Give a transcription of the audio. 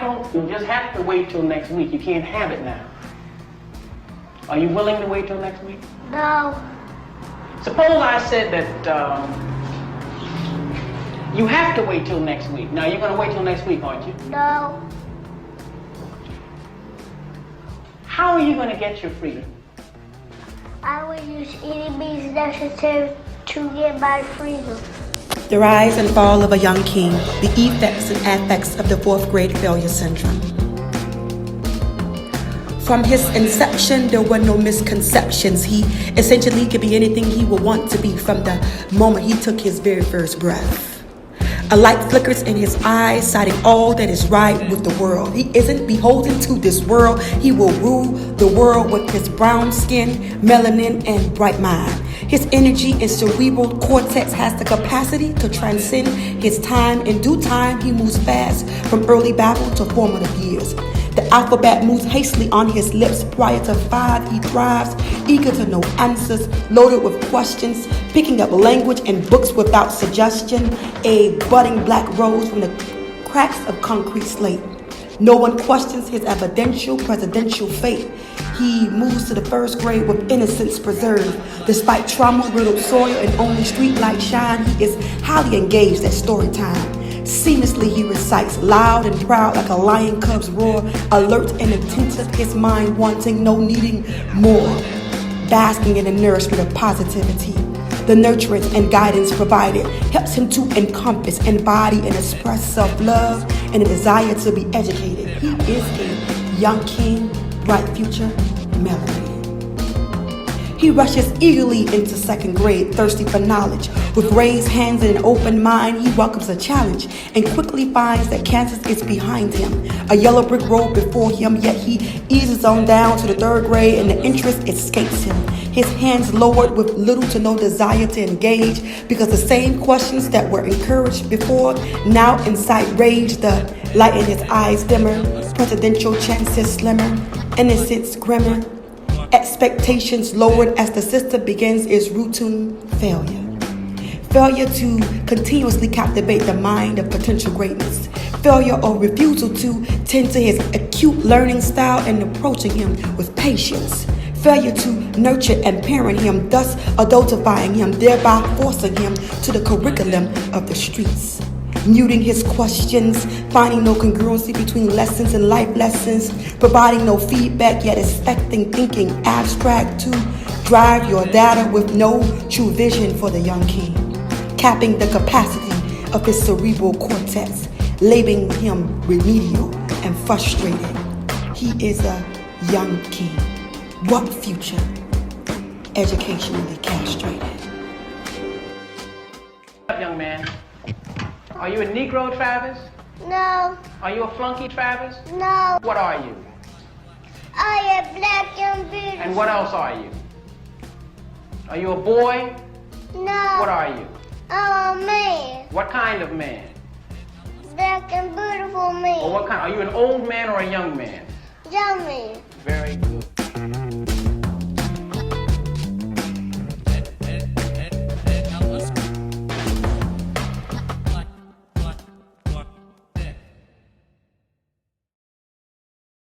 Michael, you just have to wait till next week. You can't have it now. Are you willing to wait till next week? No. Suppose I said that you have to wait till next week. Now, you're going to wait till next week, aren't you? No. How are you going to get your freedom? I will use any means necessary to get my freedom. The rise and fall of a young king, the effects and affects of the fourth grade failure syndrome. From his inception, there were no misconceptions. He essentially could be anything he would want to be from the moment he took his very first breath. A light flickers in his eyes, citing all that is right with the world. He isn't beholden to this world. He will rule the world with his brown skin, melanin, and bright mind. His energy and cerebral cortex has the capacity to transcend his time. In due time, he moves fast from early babble to formative years. The alphabet moves hastily on his lips. Prior to 5, he thrives, eager to know answers, loaded with questions, picking up language and books without suggestion, a budding black rose from the cracks of concrete slate. No one questions his evidential presidential fate. He moves to the first grade with innocence preserved. Despite trauma-riddled soil and only streetlight shine, he is highly engaged at story time. Seamlessly he recites, loud and proud like a lion cub's roar, alert and attentive, his mind wanting, no needing more, basking in the nourishment of positivity. The nurturance and guidance provided helps him to encompass, embody, and express self-love and a desire to be educated. He is a young king, bright future, melanated. He rushes eagerly into second grade, thirsty for knowledge. With raised hands and an open mind, he welcomes a challenge and quickly finds that Kansas is behind him. A yellow brick road before him, yet he eases on down to the third grade and the interest escapes him. His hands lowered with little to no desire to engage because the same questions that were encouraged before now incite rage. The light in his eyes dimmer, presidential chances slimmer, innocence grimmer. Expectations lowered as the system begins its routine failure. Failure to continuously captivate the mind of potential greatness. Failure or refusal to tend to his acute learning style and approaching him with patience. Failure to nurture and parent him, thus adultifying him, thereby forcing him to the curriculum of the streets. Muting his questions, finding no congruency between lessons and life lessons, providing no feedback, yet expecting thinking abstract to drive your data with no true vision for the young king. Capping the capacity of his cerebral cortex, labeling him remedial and frustrated. He is a young king. What future? Educationally castrated. Young man. Are you a Negro, Travis? No. Are you a flunky, Travis? No. What are you? I am black and beautiful. And what else are you? Are you a boy? No. What are you? I'm a man. What kind of man? Black and beautiful man. Or what kind? Are you an old man or a young man? Young man. Very good.